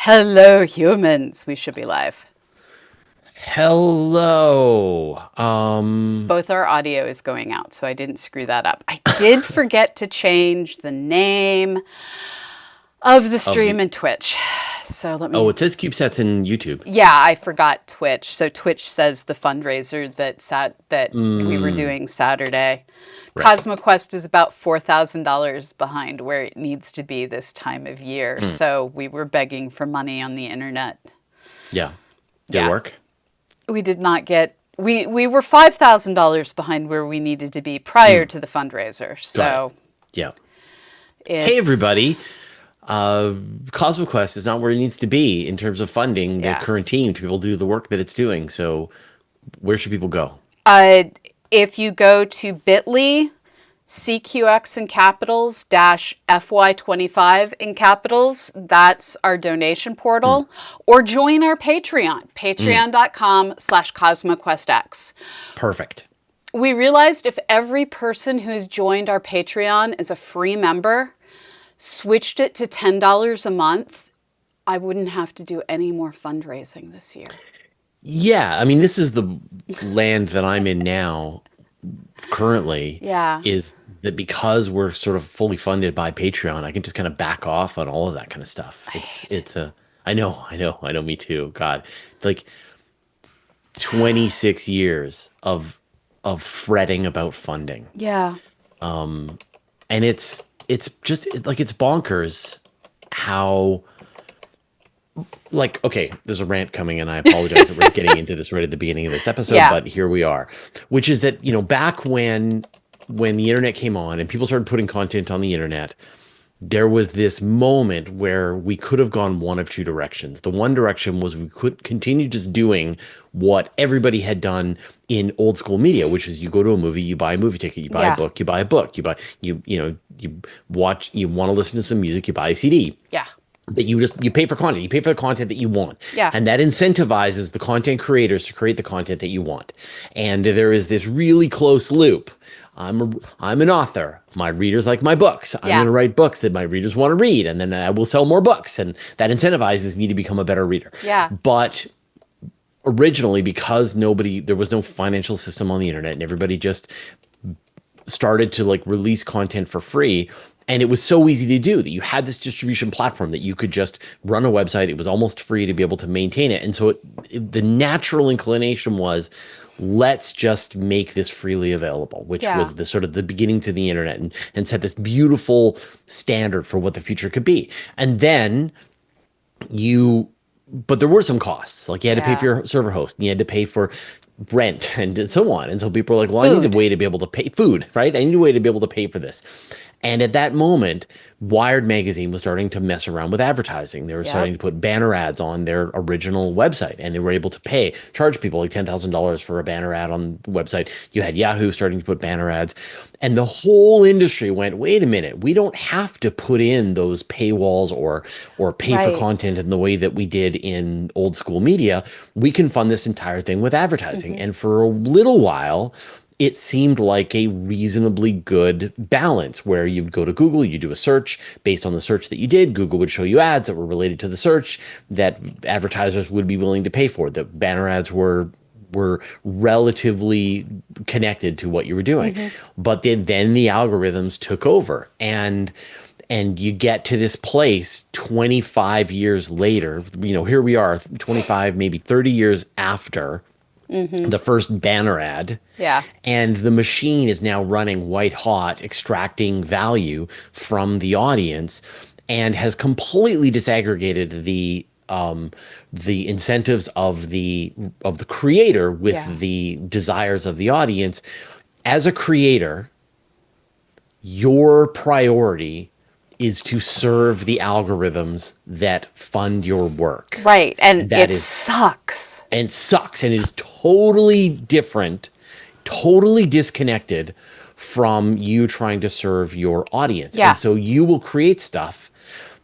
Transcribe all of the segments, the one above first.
Hello, humans. We should be live. Hello. Both our audio is going out, so I didn't screw that up. I did forget to change the name of the Of stream the in Twitch. So let Oh, me. it says CubeSats in YouTube. Yeah, I forgot Twitch. So Twitch says the fundraiser that we were Mm, doing Saturday. right. CosmoQuest is about $4,000 behind where it needs to be this time of year. Mm, So we were begging for money on the internet. yeah. Did it Yeah. work? We did not get we were $5,000 behind where we needed to be prior Mm, to the fundraiser. got it. So Yeah. Hey, it's everybody. Uh, CosmoQuest is not where it needs to be in terms of funding the yeah. current team to be able to do the work that it's doing. So, where should people go? Uh, if you go to bit.ly CQX in capitals dash FY25 in capitals, that's our donation Mm, portal, or join our Patreon, mm, patreon.com/CosmoQuestX. perfect. We realized if every person who's joined our Patreon is a free member, switched it to $10 a month, I wouldn't have to do any more fundraising this year. Yeah. I mean, this is the land that I'm in now currently Yeah. is that because we're sort of fully funded by Patreon, I can just kind of back off on all of that kind of stuff. I It's hate it. it's a I know, me too. God, it's like 26 years of fretting about funding. Yeah. And it's just like it's bonkers how like okay, there's a rant coming and I apologize that we're getting into this right at the beginning of this episode, Yeah. but here we are. Which is that, back when the internet came on and people started putting content on the internet, there was this moment where we could have gone one of two directions. The one direction was we could continue just doing what everybody had done in old school media, which is you go to a movie, you buy a movie ticket, you buy a Yeah. book, you buy a book, you watch, you want to listen to some music, you buy a CD. Yeah. That you pay for content, you pay for the content that you want, Yeah. and that incentivizes the content creators to create the content that you want. And there is this really close loop. I'm an author. My readers like my books. I'm going Yeah. to write books that my readers want to read, and then I will sell more books, and that incentivizes me to become a better reader. Yeah. But originally, because there was no financial system on the internet, and everybody just started to like release content for free, and it was so easy to do that you had this distribution platform that you could just run a website. It was almost free to be able to maintain it. And so the natural inclination was, let's just make this freely available, which Yeah. was the sort of the beginning to the internet, and set this beautiful standard for what the future could be. And then you but there were some costs. Like you had to pay for Yeah. your server host, and you had to pay for rent and so on. And so people were like, well, I need a Food. way to be able to pay food, right? I need a way to be able to pay for this. And at that moment, Wired magazine was starting to mess around with advertising. They were starting Yep. to put banner ads on their original website, and they were able to charge people like $10,000 for a banner ad on the website. You had Yahoo starting to put banner ads, and the whole industry went, wait a minute, we don't have to put in those paywalls or pay for Right. content in the way that we did in old school media. We can fund this entire thing with advertising. Hmm. And for a little while, it seemed like a reasonably good balance where you'd go to Google, you do a search. Based on the search that you did, Google would show you ads that were related to the search that advertisers would be willing to pay for. The banner ads were relatively connected to what you were doing. Hmm. But then the algorithms took over, and you get to this place 25 years later. Here we are, 25, maybe 30 years after Hmm. the first banner ad, Yeah. and the machine is now running white hot, extracting value from the audience, and has completely disaggregated the incentives of the creator Yeah. with the desires of the audience. As a creator, your priority is to serve the algorithms that fund your work. Right. And That it is sucks. and sucks, and is totally different, totally disconnected from you trying to serve your audience. Yeah. And so you will create stuff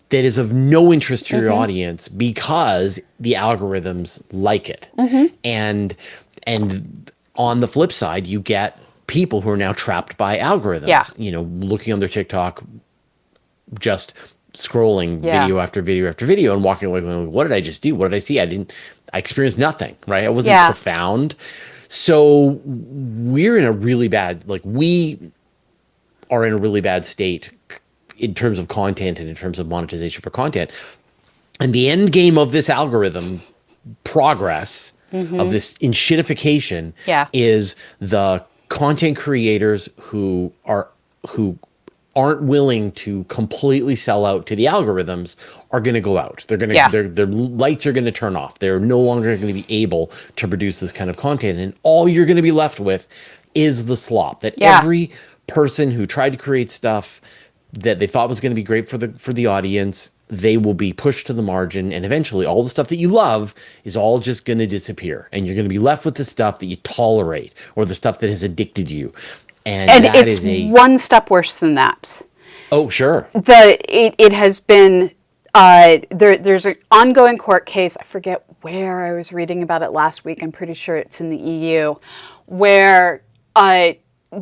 that is of no interest to your Hmm. audience because the algorithms like it. Hmm. And on the flip side, you get people who are now trapped by Yeah. algorithms, looking on their TikTok, just scrolling Yeah. video after video after video and walking away going, what did I just do? What did I see? I experienced nothing, right? I wasn't Yeah. profound. So we're in a really bad, like we are in a really bad state in terms of content and in terms of monetization for content. And the end game of this algorithm progress, of this enshittification, Yeah. is the content creators who aren't willing to completely sell out to the algorithms are going to go out. They're going to Yeah. their lights are going to turn off. They're no longer going to be able to produce this kind of content, and all you're going to be left with is the slop that Yeah. every person who tried to create stuff that they thought was going to be great for the audience, they will be pushed to the margin, and eventually all the stuff that you love is all just going to disappear, and you're going to be left with the stuff that you tolerate or the stuff that has addicted you. And that it's is one step worse than that. Oh, sure. It has been there's an ongoing court case. I forget where I was reading about it last week. I'm pretty sure it's in the EU, where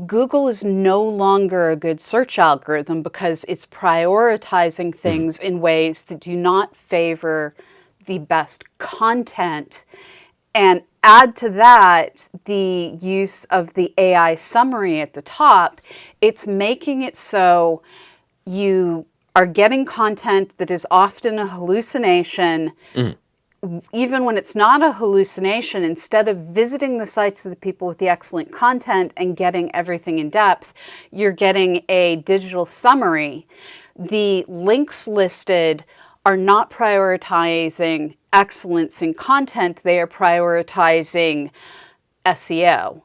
Google is no longer a good search algorithm because it's prioritizing things in ways that do not favor the best content. And add to that the use of the AI summary at the top, it's making it so you are getting content that is often a hallucination. Even when it's not a hallucination, instead of visiting the sites of the people with the excellent content and getting everything in depth, you're getting a digital summary. The links listed are not prioritizing excellence in content, they are prioritizing SEO.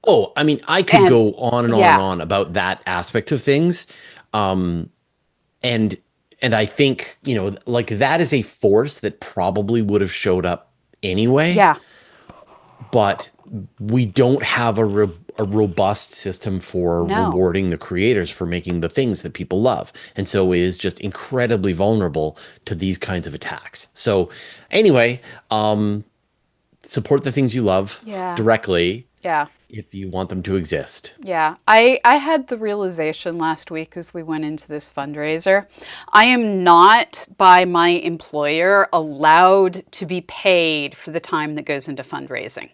Oh, I mean, I could go on and on yeah. and on about that aspect of things. And I think, like that is a force that probably would have showed up anyway. Yeah. But we don't have a robust system for rewarding the creators for making the things that people love. And so it is just incredibly vulnerable to these kinds of attacks. So anyway, support the things you love directly. Yeah. If you want them to exist. Yeah. I had the realization last week as we went into this fundraiser. I am not by my employer allowed to be paid for the time that goes into fundraising.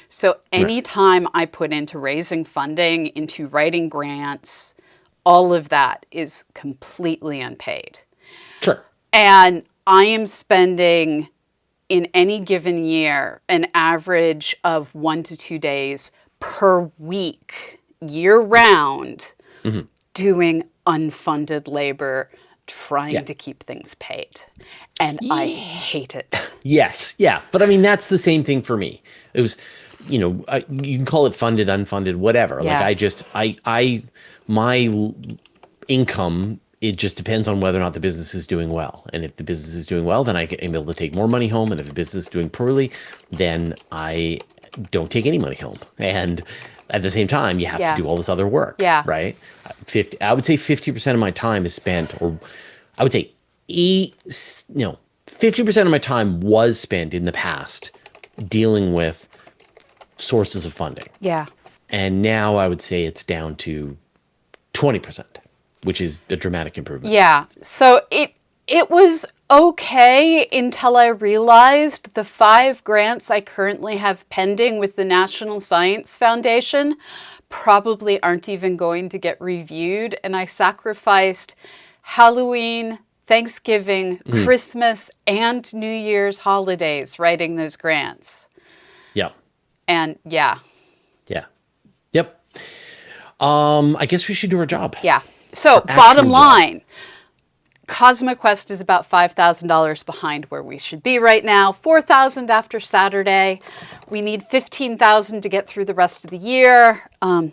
So anytime I put into raising funding, into writing grants, all of that is completely unpaid. Sure. And I am spending in any given year an average of 1 to 2 days per week, year round, doing unfunded labor, trying to keep things paid. And I hate it. Yes. Yeah. But I mean, that's the same thing for me. It was, you can call it funded, unfunded, whatever. Yeah. Like my income, it just depends on whether or not the business is doing well. And if the business is doing well, then I am able to take more money home. And if the business is doing poorly, then I don't take any money home. And at the same time, you have to do all this other work. Yeah. Right? I would say 50% of my time is spent, or I would say 50% of my time was spent in the past dealing with sources of funding. Yeah. And now I would say it's down to 20%, which is a dramatic improvement. Yeah. So it was okay until I realized the 5 grants I currently have pending with the National Science Foundation probably aren't even going to get reviewed. And I sacrificed Halloween, Thanksgiving, Christmas, and New Year's holidays writing those grants. Yeah. And yeah. Yep. I guess we should do our job. Yeah. So bottom line, CosmoQuest is about $5,000 behind where we should be right now. $4,000 after Saturday. We need $15,000 to get through the rest of the year. I'm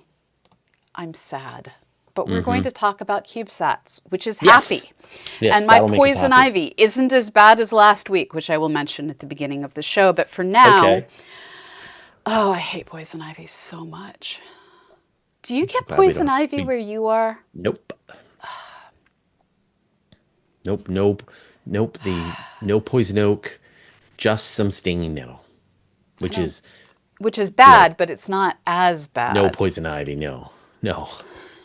sad. But we're going to talk about CubeSats, which is happy. Yes, and my poison ivy isn't as bad as last week, which I will mention at the beginning of the show. But for now, I hate poison ivy so much. Do you get poison ivy where you are? Nope. Nope. No poison oak, just some stinging nettle, which is bad, but it's not as bad. No poison ivy. No.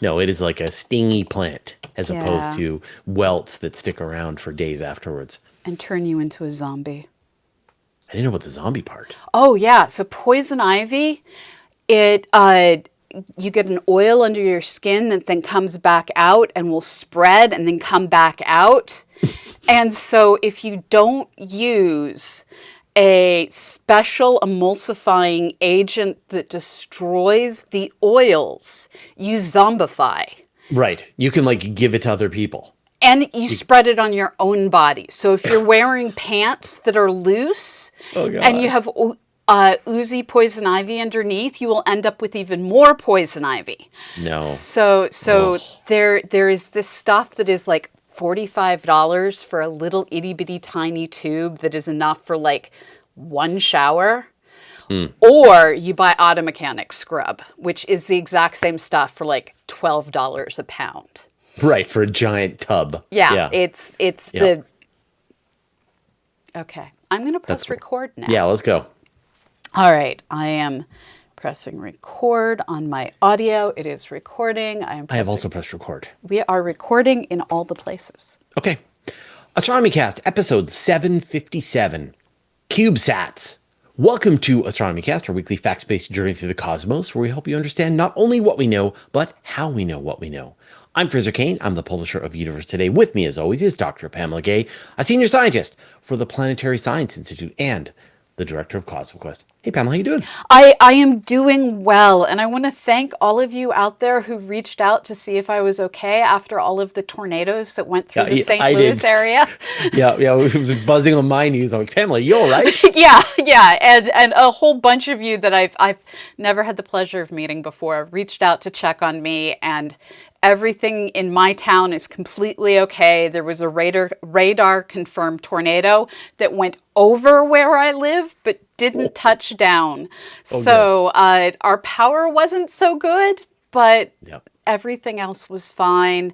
No, it is like a stingy plant as opposed Yeah. to welts that stick around for days afterwards. And turn you into a zombie. I didn't know about the zombie part. Oh yeah, so poison ivy, it you get an oil under your skin that then comes back out and will spread and then come back out. And so if you don't use a special emulsifying agent that destroys the oils, you zombify. Right. You can like give it to other people. And you spread it on your own body. So if you're wearing pants that are loose and you have oozy poison ivy underneath, you will end up with even more poison ivy. No. So there is this stuff that is like $45 for a little itty bitty tiny tube that is enough for like one shower. Or you buy Auto Mechanics scrub, which is the exact same stuff for like $12 a pound. Right, for a giant tub. Yeah. It's the... Okay, I'm going to press record now. Yeah, let's go. All right, I am pressing record on my audio. It is recording. I have also pressed record. We are recording in all the places. Okay. Astronomy Cast, episode 757, CubeSats. Welcome to Astronomy Cast, our weekly facts-based journey through the cosmos, where we help you understand not only what we know, but how we know what we know. I'm Fraser Cain. I'm the publisher of Universe Today. With me, as always, is Dr. Pamela Gay, a senior scientist for the Planetary Science Institute and the director of CosmoQuest. Hey, Pamela, how you doing? I am doing well, and I want to thank all of you out there who reached out to see if I was okay after all of the tornadoes that went through the St. Louis area. Yeah, it was buzzing on my news. I'm like, Pamela, you all right? Yeah, and a whole bunch of you that I've never had the pleasure of meeting before reached out to check on me, and everything in my town is completely okay. There was a radar confirmed tornado that went over where I live, but didn't touch down. So our power wasn't so good, but everything else was fine.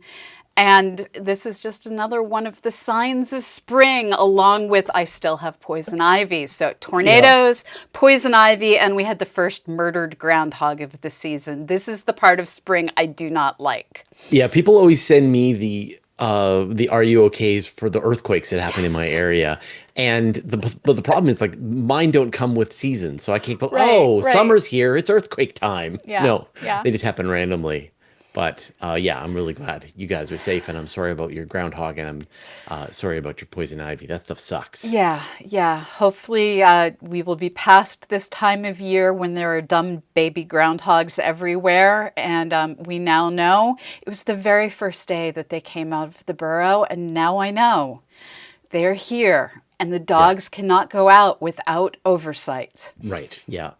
And this is just another one of the signs of spring, along with I still have poison ivy. So tornadoes, poison ivy, and we had the first murdered groundhog of the season. This is the part of spring I do not like. Yeah, people always send me the Are You OKs for the earthquakes that happen in my area. And the problem is like mine don't come with seasons. So I can't go, summer's here, it's earthquake time. No, they just happen randomly. But I'm really glad you guys are safe, and I'm sorry about your groundhog, and I'm sorry about your poison ivy. That stuff sucks. Yeah. Hopefully we will be past this time of year when there are dumb baby groundhogs everywhere, and we now know. It was the very first day that they came out of the burrow, and now I know. They're here, and the dogs cannot go out without oversight. Right, yeah.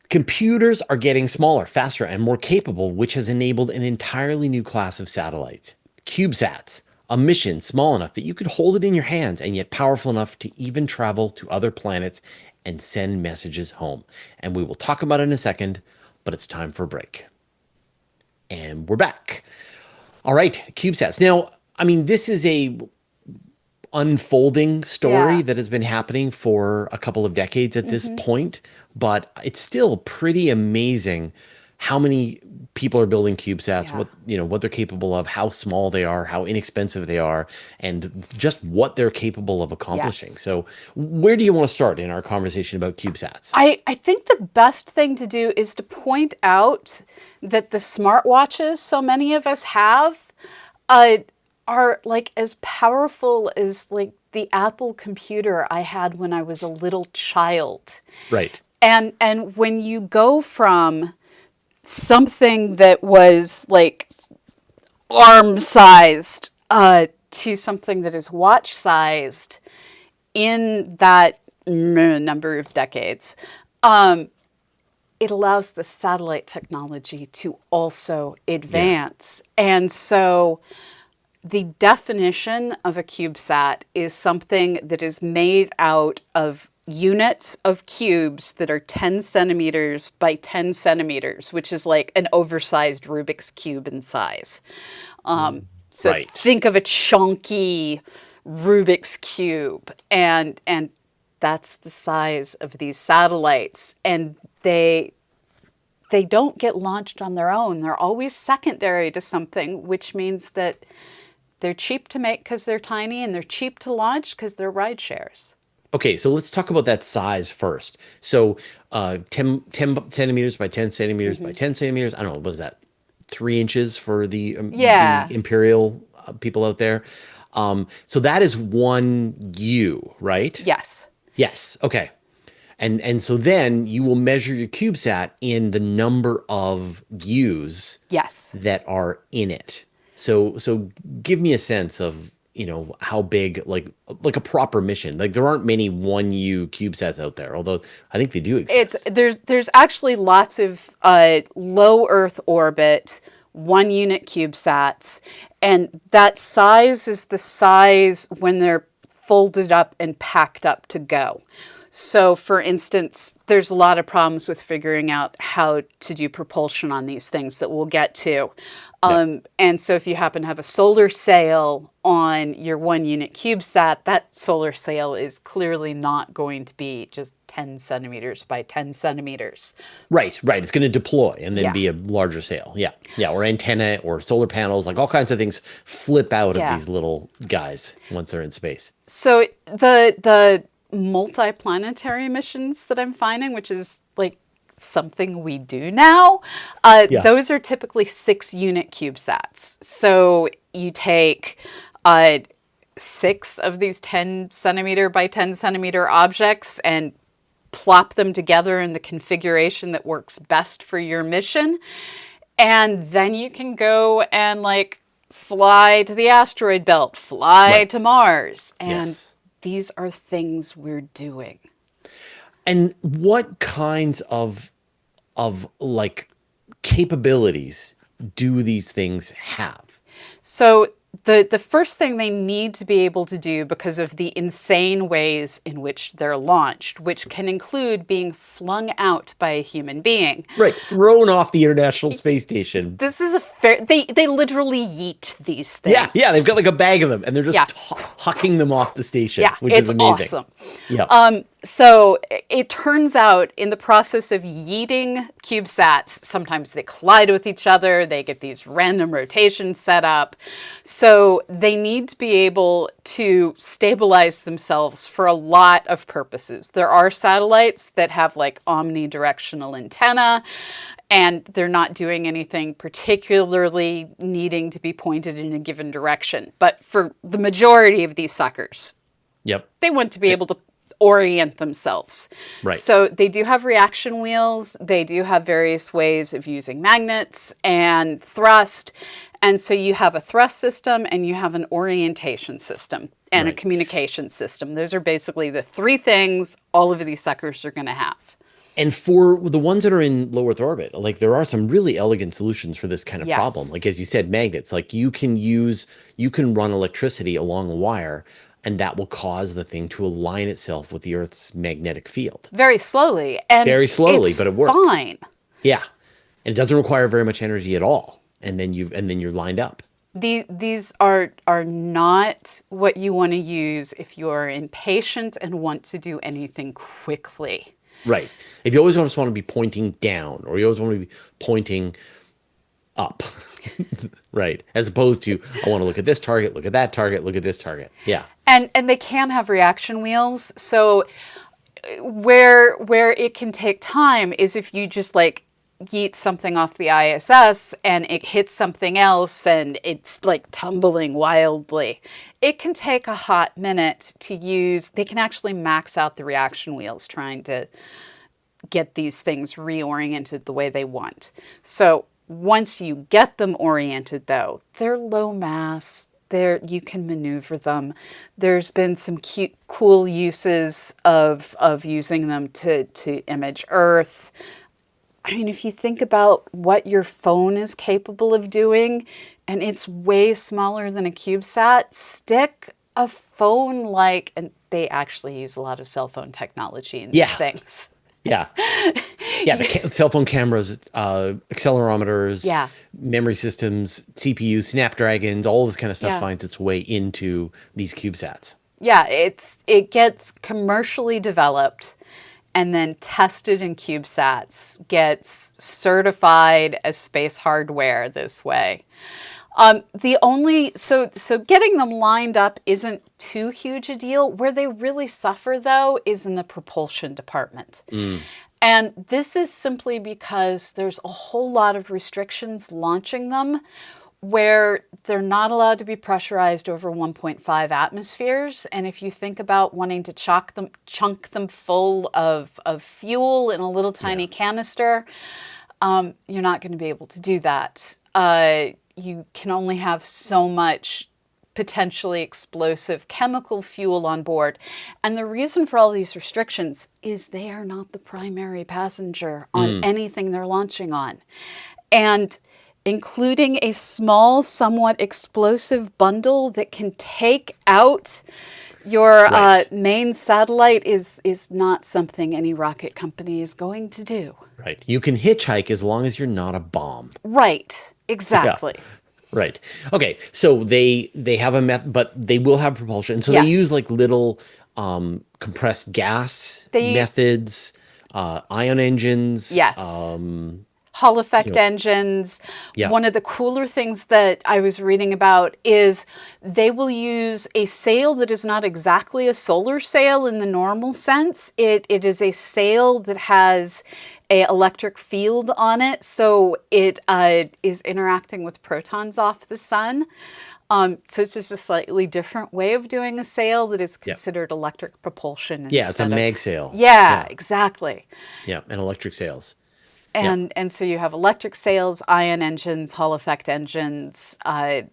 Computers are getting smaller, faster, and more capable, which has enabled an entirely new class of satellites. CubeSats, a mission small enough that you could hold it in your hands and yet powerful enough to even travel to other planets and send messages home. And we will talk about it in a second, but it's time for a break. And we're back. All right, CubeSats. Now, I mean, this is a unfolding story that has been happening for a couple of decades at this point, but it's still pretty amazing how many people are building CubeSats, what they're capable of, how small they are, how inexpensive they are, and just what they're capable of accomplishing. So where do you want to start in our conversation about CubeSats? I think the best thing to do is to point out that the smartwatches so many of us have are like as powerful as like the Apple computer I had when I was a little child. Right. And when you go from something that was like arm-sized to something that is watch-sized in that number of decades, it allows the satellite technology to also advance. And so the definition of a CubeSat is something that is made out of units of cubes that are 10 centimeters by 10 centimeters, which is like an oversized Rubik's Cube in size. Think of a chunky Rubik's Cube, and that's the size of these satellites. And they they don't get launched on their own. They're always secondary to something, which means that they're cheap to make because they're tiny, and they're cheap to launch because they're ride shares. Okay, so let's talk about that size first. So 10 centimeters by 10 centimeters by 10 centimeters. I don't know, what was that? 3 inches for the Imperial people out there. So that is 1U, right? Yes. Yes. Okay. And so then you will measure your CubeSat in the number of U's Yes. that are in it. So give me a sense of, how big, like a proper mission. Like there aren't many 1U CubeSats out there, although I think they do exist. There's actually lots of low Earth orbit 1-unit CubeSats, and that size is the size when they're folded up and packed up to go. So, for instance, there's a lot of problems with figuring out how to do propulsion on these things that we'll get to. And so if you happen to have a solar sail on your 1-unit CubeSat, that solar sail is clearly not going to be just 10 centimeters by 10 centimeters. Right. It's going to deploy and then be a larger sail. Yeah. Or antenna or solar panels, like all kinds of things flip out of these little guys once they're in space. So the multiplanetary missions that I'm finding, which is like something we do now, those are typically 6-unit CubeSats. So you take 6 of these 10 centimeter by 10 centimeter objects and plop them together in the configuration that works best for your mission. And then you can go and fly to the asteroid belt, fly to Mars. And these are things we're doing. And what kinds of capabilities do these things have? So the first thing they need to be able to do, because of the insane ways in which they're launched, which can include being flung out by a human being. Right, thrown off the International Space Station. This is they literally yeet these things. Yeah, they've got a bag of them, and they're just hucking them off the station, which is amazing. Awesome. Yeah. So it turns out in the process of yeeting CubeSats, sometimes they collide with each other, they get these random rotations set up. So they need to be able to stabilize themselves for a lot of purposes. There are satellites that have omnidirectional antenna, and they're not doing anything particularly needing to be pointed in a given direction. But for the majority of these suckers, they want to be able to orient themselves. Right. So they do have reaction wheels. They do have various ways of using magnets and thrust. And so you have a thrust system and you have an orientation system and a communication system. Those are basically the 3 things all of these suckers are going to have. And for the ones that are in low Earth orbit, there are some really elegant solutions for this kind of problem. As you said, magnets. You can run electricity along a wire, and that will cause the thing to align itself with the Earth's magnetic field. Very slowly, but it works. Fine. Yeah. And it doesn't require very much energy at all. And then you're lined up. These are not what you want to use if you're impatient and want to do anything quickly. Right. If you always just want to be pointing down, or you always want to be pointing up. Right. As opposed to, I want to look at this target, look at that target, look at this target. Yeah. And they can have reaction wheels. So where it can take time is if you just yeet something off the ISS and it hits something else and it's tumbling wildly. It can take a hot minute to use. They can actually max out the reaction wheels trying to get these things reoriented the way they want. So once you get them oriented, though, they're low mass. You can maneuver them. There's been some cool uses of using them to image Earth. I mean, if you think about what your phone is capable of doing, and it's way smaller than a CubeSat, stick a phone and they actually use a lot of cell phone technology in these things. Yeah. The cell phone cameras, accelerometers, memory systems, CPUs, Snapdragons, all this kind of stuff finds its way into these CubeSats. Yeah, it gets commercially developed, and then tested in CubeSats gets certified as space hardware this way. So getting them lined up isn't too huge a deal. Where they really suffer, though, is in the propulsion department. And this is simply because there's a whole lot of restrictions launching them, where they're not allowed to be pressurized over 1.5 atmospheres. And if you think about wanting to chunk them full of fuel in a little tiny canister, you're not going to be able to do that. You can only have so much potentially explosive chemical fuel on board. And the reason for all these restrictions is they are not the primary passenger on anything they're launching on. And including a small, somewhat explosive bundle that can take out your main satellite is not something any rocket company is going to do. Right. You can hitchhike as long as you're not a bomb. Right. Exactly. Yeah. Right. Okay. So they have a method, but they will have propulsion. So they use like little compressed gas methods, ion engines. Yes. Hall effect engines. Yeah. One of the cooler things that I was reading about is they will use a sail that is not exactly a solar sail in the normal sense. It is a sail that has an electric field on it, so it is interacting with protons off the sun. So it's just a slightly different way of doing a sail that is considered electric propulsion. Yeah, it's a mag sail. Yeah, exactly. Yeah, and electric sails. And so you have electric sails, ion engines, Hall effect engines, and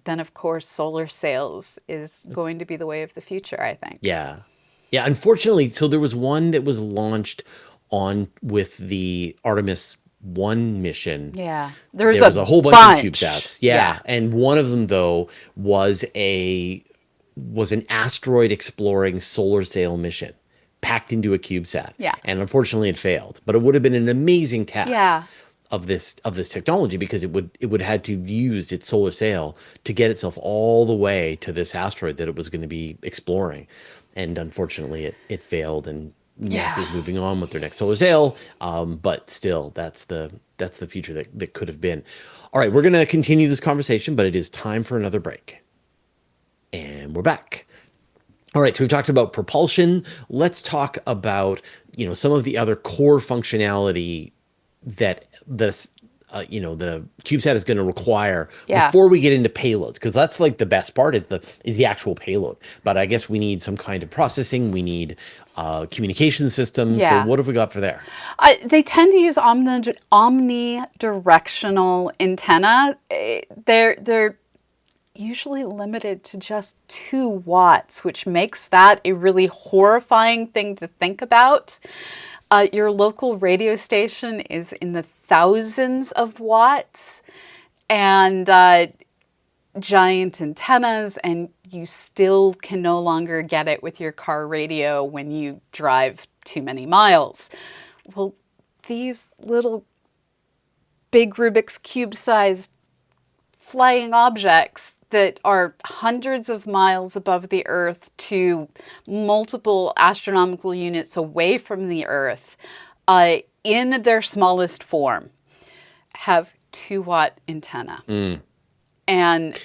then, of course, solar sails is going to be the way of the future, I think. Yeah. Yeah, unfortunately, so there was one that was launched on with the Artemis 1 mission. Yeah. There was a whole bunch of CubeSats. Yeah. And one of them, though, was an asteroid exploring solar sail mission packed into a CubeSat. Yeah. And unfortunately it failed. But it would have been an amazing test of this technology, because it would had to have used its solar sail to get itself all the way to this asteroid that it was going to be exploring. And unfortunately it failed, and NASA's moving on with their next solar sail. But still, that's the future that could have been. All right, we're going to continue this conversation, but it is time for another break. And we're back. All right, so we've talked about propulsion. Let's talk about, some of the other core functionality that the CubeSat is going to require before we get into payloads, because that's like the best part is the actual payload. But I guess we need some kind of processing. We need communication systems. So what have we got for there? They tend to use omnidirectional antenna. They're usually limited to just 2 watts, which makes that a really horrifying thing to think about. Your local radio station is in the thousands of watts, and giant antennas, and you still can no longer get it with your car radio when you drive too many miles. Well, these little big Rubik's Cube-sized flying objects that are hundreds of miles above the Earth to multiple astronomical units away from the Earth, in their smallest form, have 2-watt antenna. And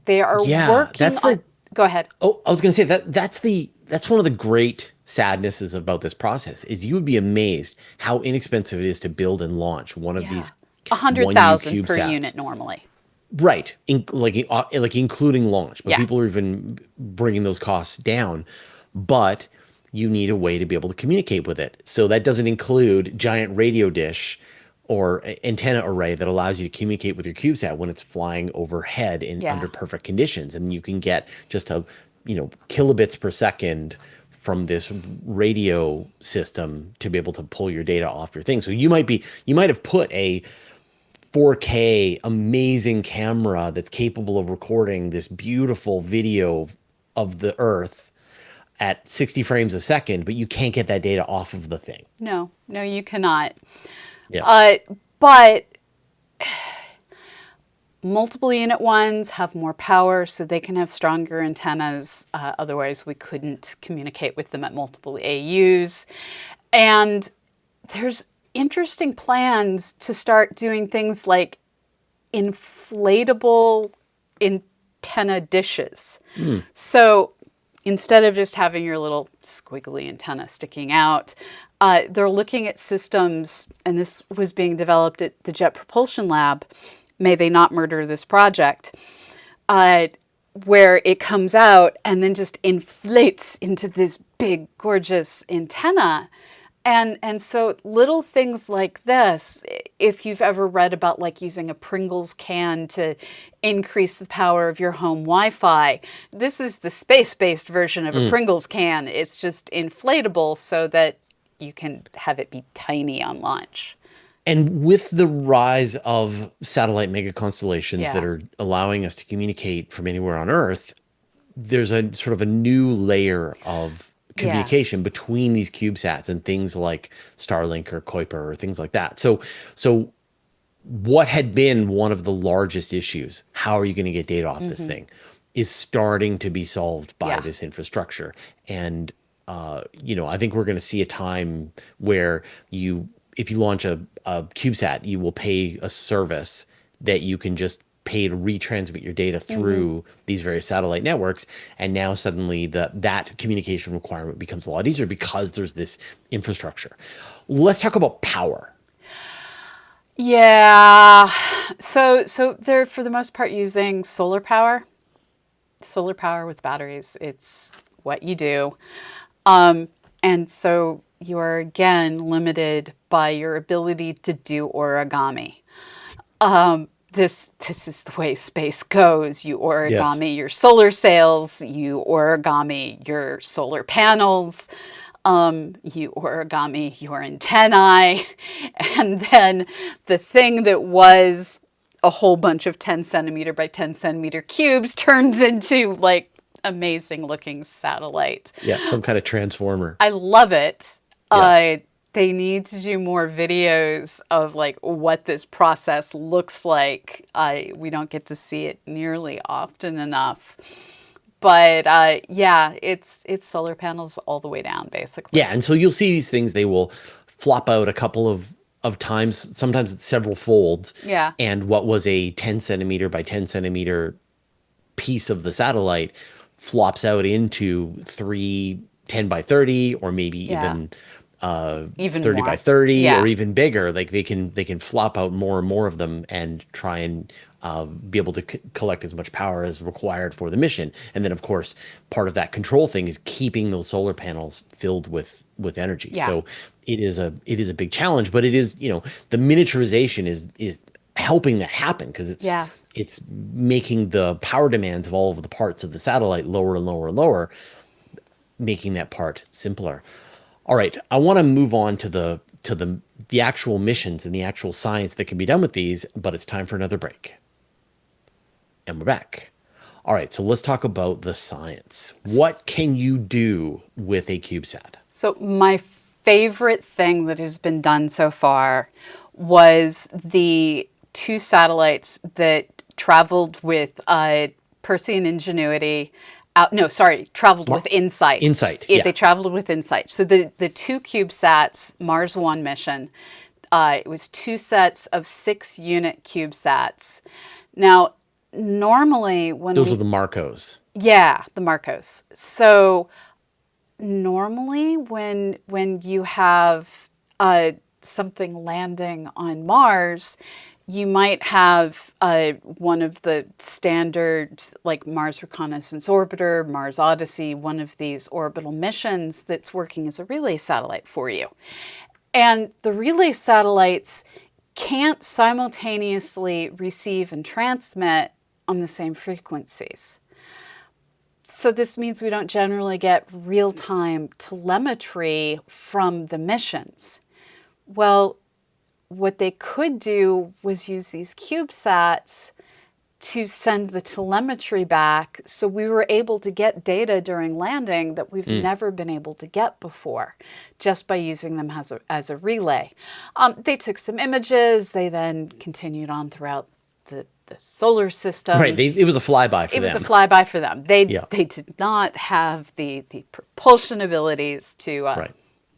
they are working on... Go ahead. Oh, I was going to say that's one of the great sadnesses about this process is you would be amazed how inexpensive it is to build and launch one of these 100,000 per unit normally. Right, like including launch, but people are even bringing those costs down. But you need a way to be able to communicate with it. So that doesn't include giant radio dish or antenna array that allows you to communicate with your CubeSat when it's flying overhead under perfect conditions, and you can get just kilobits per second from this radio system to be able to pull your data off your thing. So you might have put a 4K amazing camera that's capable of recording this beautiful video of the Earth at 60 frames a second, but you can't get that data off of the thing. No, you cannot. Yeah. But Multiple unit ones have more power, so they can have stronger antennas. Otherwise, we couldn't communicate with them at multiple AUs. And there's interesting plans to start doing things like inflatable antenna dishes. So instead of just having your little squiggly antenna sticking out, they're looking at systems, and this was being developed at the Jet Propulsion Lab. May they not murder this project, where it comes out and then just inflates into this big, gorgeous antenna. And so little things like this, if you've ever read about like using a Pringles can to increase the power of your home Wi-Fi, this is the space-based version of a Pringles can. It's just inflatable so that you can have it be tiny on launch. And with the rise of satellite mega constellations Yeah. that are allowing us to communicate from anywhere on Earth, there's a sort of a new layer of communication between these CubeSats and things like Starlink or Kuiper or things like that. So what had been one of the largest issues, how are you going to get data off this thing, is starting to be solved by this infrastructure. And, I think we're going to see a time where if you launch a CubeSat, you will pay a service that you can just pay to retransmit your data through these various satellite networks. And now suddenly that communication requirement becomes a lot easier because there's this infrastructure. Let's talk about power. Yeah. So they're for the most part using solar power. Solar power with batteries. It's what you do. And so you are again limited by your ability to do origami. This is the way space goes. You origami your solar sails, you origami your solar panels, you origami your antennae, and then the thing that was a whole bunch of 10 centimeter by 10 centimeter cubes turns into like amazing looking satellite. Yeah, some kind of transformer. I love it. Yeah. They need to do more videos of like what this process looks like. We don't get to see it nearly often enough. But it's solar panels all the way down, basically. Yeah, and so you'll see these things, they will flop out a couple of times, sometimes it's several folds. Yeah. And what was a 10 centimeter by 10 centimeter piece of the satellite flops out into 3 10 by 30, or maybe even 30 more. by 30, Yeah. or even bigger. Like they can flop out more and more of them and try and be able to collect as much power as required for the mission. And then of course, part of that control thing is keeping those solar panels filled with energy. Yeah. So it is a big challenge, but it is, the miniaturization is helping that happen, because it's making the power demands of all of the parts of the satellite lower and lower and lower, making that part simpler. All right, I want to move on to the actual missions and the actual science that can be done with these, but it's time for another break. And we're back. All right, so let's talk about the science. What can you do with a CubeSat? So my favorite thing that has been done so far was the 2 satellites that traveled with Percy and Ingenuity. Traveled with InSight. They traveled with InSight. So the 2 CubeSats, Mars 1 mission, it was 2 sets of 6 unit CubeSats. Now, normally when those are the Marcos. Yeah, the Marcos. So normally when you have something landing on Mars, you might have one of the standard, like Mars Reconnaissance Orbiter, Mars Odyssey, one of these orbital missions that's working as a relay satellite for you. And the relay satellites can't simultaneously receive and transmit on the same frequencies. So this means we don't generally get real-time telemetry from the missions. Well, what they could do was use these CubeSats to send the telemetry back, so we were able to get data during landing that we've never been able to get before, just by using them as a relay. They took some images, they then continued on throughout the solar system. Right. It was a flyby for them. It was a flyby for them. They Yeah. did not have the propulsion abilities to Right.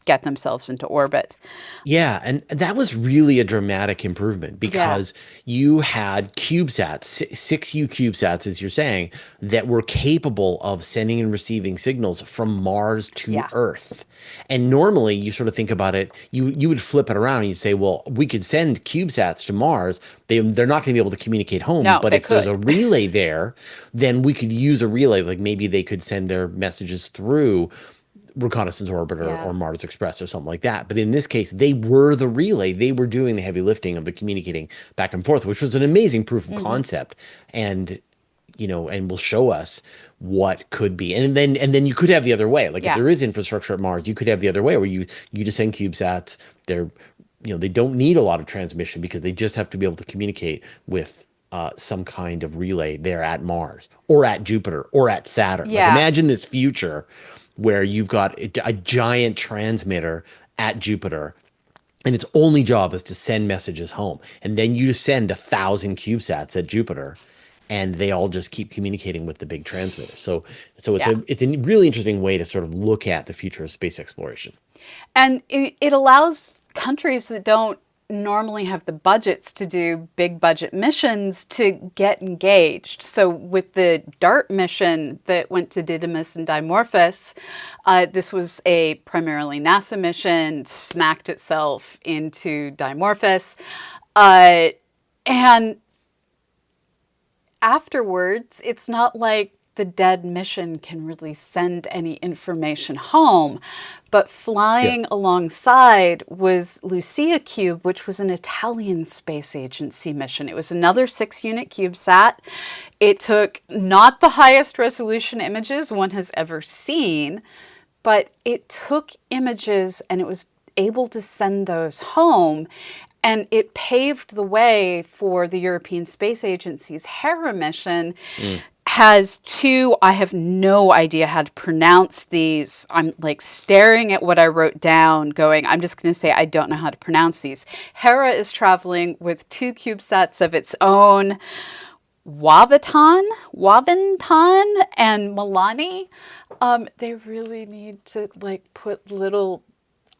get themselves into orbit. Yeah, and that was really a dramatic improvement because you had CubeSats, 6U CubeSats, as you're saying, that were capable of sending and receiving signals from Mars to Earth. And normally, you sort of think about it, you would flip it around and you'd say, well, we could send CubeSats to Mars. They're not going to be able to communicate home. No, but they if there's could. a relay there, then we could use a relay. Like maybe they could send their messages through Reconnaissance Orbiter or Mars Express or something like that. But in this case, they were the relay. They were doing the heavy lifting of the communicating back and forth, which was an amazing proof of concept. And, and will show us what could be. And then you could have the other way. Like if there is infrastructure at Mars, you could have the other way where you just send CubeSats. They're, they don't need a lot of transmission because they just have to be able to communicate with some kind of relay there at Mars or at Jupiter or at Saturn. Like imagine this future where you've got a giant transmitter at Jupiter, and its only job is to send messages home. And then you send 1,000 CubeSats at Jupiter, and they all just keep communicating with the big transmitter. So it's a really interesting way to sort of look at the future of space exploration. And it allows countries that don't normally have the budgets to do big budget missions to get engaged. So with the DART mission that went to Didymus and Dimorphos, this was a primarily NASA mission, smacked itself into Dimorphos. And afterwards, it's not like the dead mission can really send any information home. But flying alongside was Lucia Cube, which was an Italian space agency mission. It was another 6-unit CubeSat. It took not the highest resolution images one has ever seen, but it took images and it was able to send those home. And it paved the way for the European Space Agency's Hera mission. Has 2, I have no idea how to pronounce these. I'm like staring at what I wrote down going, I'm just going to say I don't know how to pronounce these. Hera is traveling with 2 CubeSats of its own, Waventon and Milani. They really need to like put little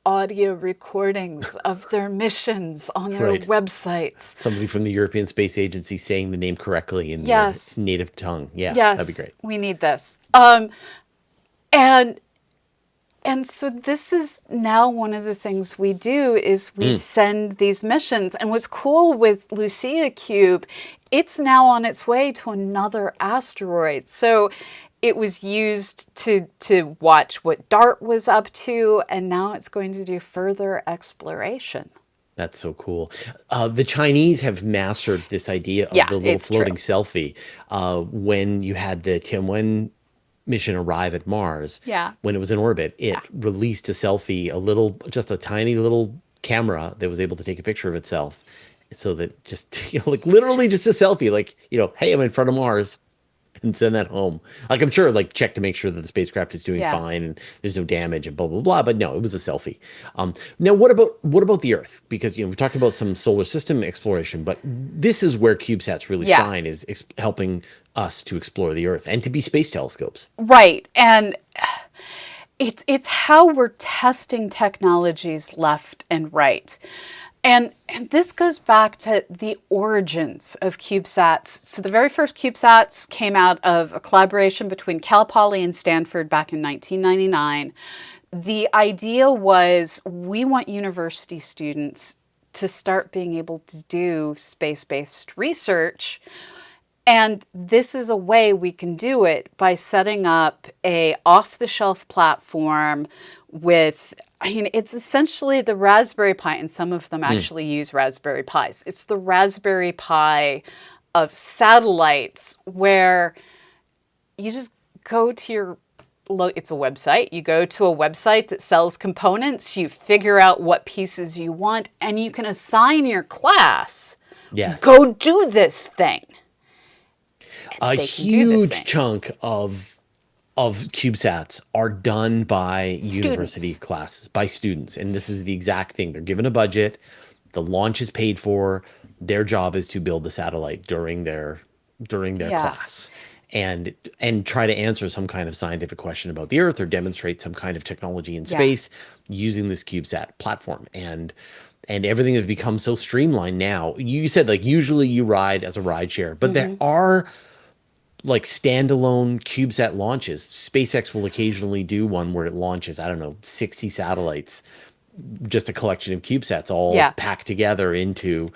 audio recordings of their missions on their websites. Somebody from the European Space Agency saying the name correctly in their native tongue. Yeah, that'd be great. We need this. And so this is now one of the things we do is we send these missions. And what's cool with Lucia Cube, it's now on its way to another asteroid. So it was used to watch what DART was up to, and now it's going to do further exploration. That's so cool. The Chinese have mastered this idea of the little floating selfie. When you had the Tianwen mission arrive at Mars, when it was in orbit, it released a selfie, just a tiny little camera that was able to take a picture of itself. So that just, like literally just a selfie, like, hey, I'm in front of Mars. And send that home. Like I'm sure, like check to make sure that the spacecraft is doing fine and there's no damage and blah blah blah. But no, it was a selfie. Now, what about the Earth? Because we've talked about some solar system exploration, but this is where CubeSats really shine, is helping us to explore the Earth and to be space telescopes. Right, and it's how we're testing technologies left and right. And this goes back to the origins of CubeSats. So the very first CubeSats came out of a collaboration between Cal Poly and Stanford back in 1999. The idea was we want university students to start being able to do space-based research. And this is a way we can do it by setting up a off-the-shelf platform with, it's essentially the Raspberry Pi, and some of them actually use Raspberry Pis. It's the Raspberry Pi of satellites where you just go to it's a website. You go to a website that sells components, you figure out what pieces you want, and you can assign your class, go do this thing. A huge chunk of CubeSats are done by university classes, by students. And this is the exact thing. They're given a budget, the launch is paid for, Their job is to build the satellite during their Yeah. class, and try to answer some kind of scientific question about the Earth or demonstrate some kind of technology in Yeah. space using this CubeSat platform. And everything has become so streamlined now. You said like usually you ride as a ride share, but there are like standalone CubeSat launches. SpaceX will occasionally do one where it launches, I don't know, 60 satellites, just a collection of CubeSats all Yeah. packed together into,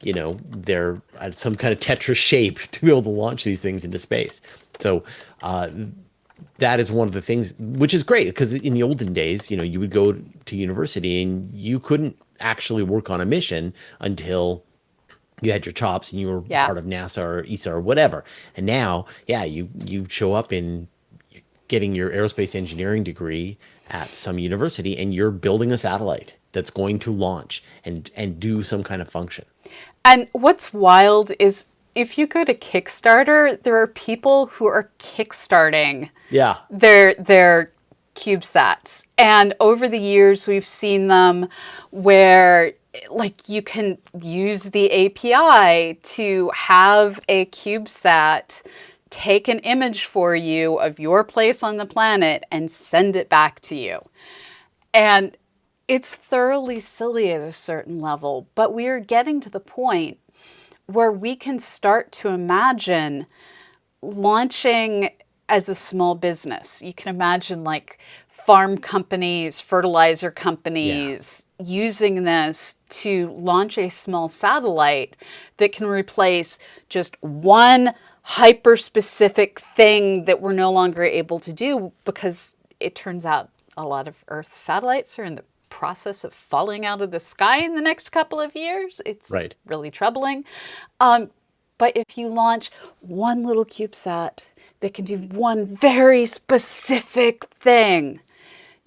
their some kind of Tetris shape to be able to launch these things into space. So that is one of the things, which is great, because in the olden days, you would go to university and you couldn't actually work on a mission until you had your chops and you were Yeah. part of NASA or ESA or whatever. And now, yeah, you show up in getting your aerospace engineering degree at some university and you're building a satellite that's going to launch and do some kind of function. And what's wild is if you go to Kickstarter, there are people who are kickstarting Yeah. their CubeSats. And over the years, we've seen them where like you can use the API to have a CubeSat take an image for you of your place on the planet and send it back to you. And it's thoroughly silly at a certain level, but we are getting to the point where we can start to imagine launching as a small business. You can imagine like farm companies, fertilizer companies using this to launch a small satellite that can replace just one hyper-specific thing that we're no longer able to do, because it turns out a lot of Earth satellites are in the process of falling out of the sky in the next couple of years. It's really troubling. But if you launch one little CubeSat that can do one very specific thing,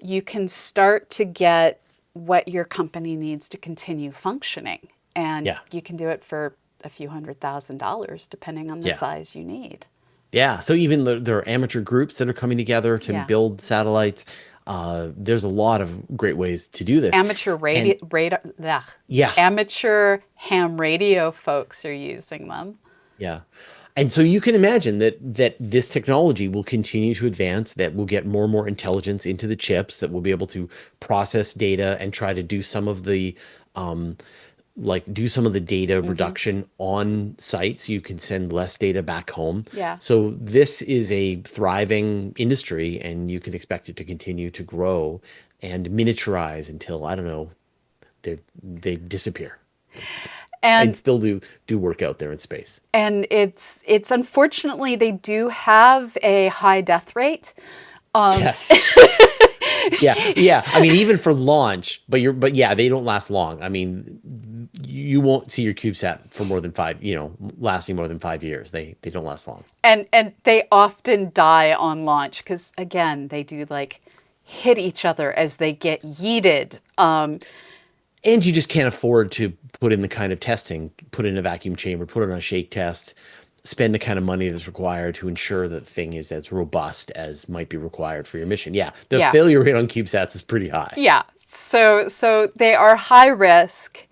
you can start to get what your company needs to continue functioning. And you can do it for a few $100,000 depending on the size you need. Yeah. So even there are amateur groups that are coming together to build satellites. There's a lot of great ways to do this. Amateur amateur ham radio folks are using them. Yeah. And so you can imagine that this technology will continue to advance, that we'll get more and more intelligence into the chips, that we'll be able to process data and try to do some of the data reduction on site, so you can send less data back home. Yeah. So this is a thriving industry, and you can expect it to continue to grow and miniaturize until, I don't know, they disappear. And still do work out there in space. And it's unfortunately, they do have a high death rate. Yes. Yeah. I mean, even for launch, but they don't last long. I mean, you won't see your CubeSat for more than lasting more than 5 years. They don't last long. And they often die on launch because, again, they do like hit each other as they get yeeted. And you just can't afford to put in the kind of testing, put in a vacuum chamber, put it on a shake test, spend the kind of money that's required to ensure that the thing is as robust as might be required for your mission. The failure rate on CubeSats is pretty high. Yeah, so they are high risk,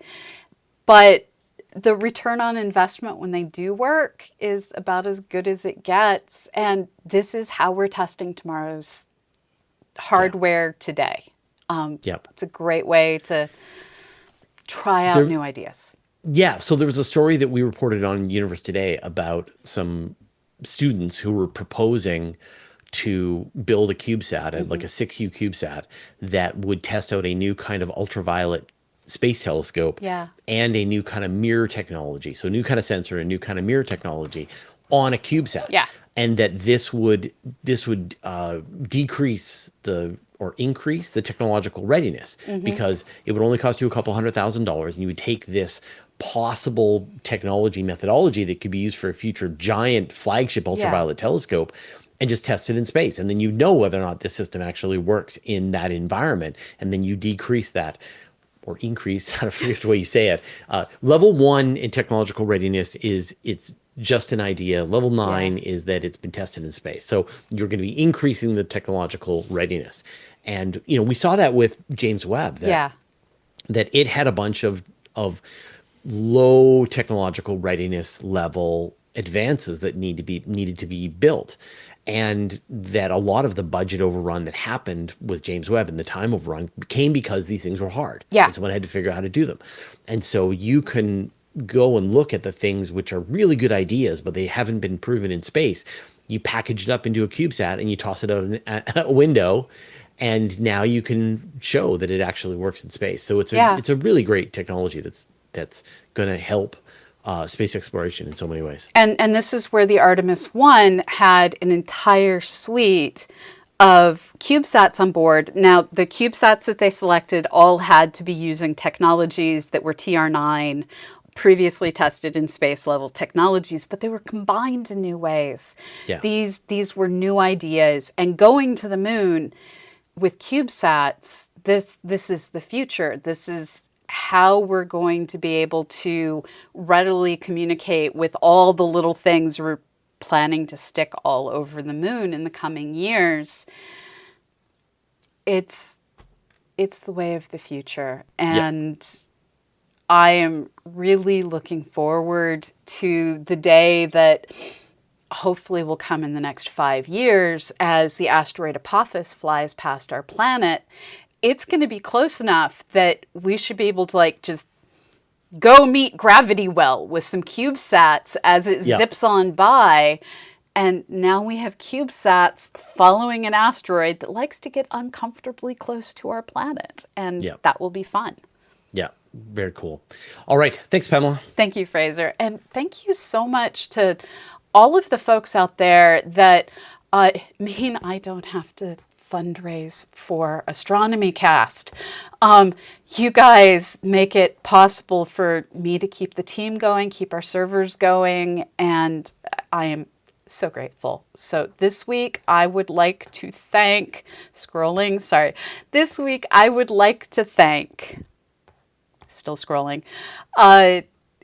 but the return on investment when they do work is about as good as it gets. And this is how we're testing tomorrow's hardware today. It's a great way to try out new ideas. Yeah, so there was a story that we reported on Universe Today about some students who were proposing to build a CubeSat, like a 6U CubeSat, that would test out a new kind of ultraviolet space telescope and a new kind of mirror technology. So a new kind of sensor, a new kind of mirror technology on a CubeSat. Yeah. And that this would decrease or increase the technological readiness, because it would only cost you a couple $100,000, and you would take this possible technology methodology that could be used for a future giant flagship ultraviolet telescope and just test it in space. And then you know whether or not this system actually works in that environment. And then you decrease that or increase, I forget the way you say it. Level 1 in technological readiness is it's just an idea. Level 9 is that it's been tested in space. So you're going to be increasing the technological readiness. And, we saw that with James Webb, that it had a bunch of low technological readiness level advances that needed to be built, and that a lot of the budget overrun that happened with James Webb and the time overrun came because these things were hard. Yeah. And someone had to figure out how to do them. And so you can go and look at the things which are really good ideas, but they haven't been proven in space. You package it up into a CubeSat and you toss it out a window, and now you can show that it actually works in space. So it's a really great technology that's going to help space exploration in so many ways. And this is where the Artemis 1 had an entire suite of CubeSats on board. Now, the CubeSats that they selected all had to be using technologies that were TR9, previously tested in space level technologies, but they were combined in new ways. Yeah. These were new ideas. And going to the moon with CubeSats, this is the future. This is how we're going to be able to readily communicate with all the little things we're planning to stick all over the moon in the coming years. It's the way of the future. And I am really looking forward to the day that hopefully will come in the next 5 years as the asteroid Apophis flies past our planet. It's going to be close enough that we should be able to just go meet gravity well with some CubeSats as it zips on by. And now we have CubeSats following an asteroid that likes to get uncomfortably close to our planet. And that will be fun. Yeah, very cool. All right. Thanks, Pamela. Thank you, Fraser. And thank you so much to all of the folks out there that mean I don't have to fundraise for Astronomy Cast. You guys make it possible for me to keep the team going, keep our servers going, and I am so grateful. So this week I would like to thank, this week I would like to thank, still scrolling,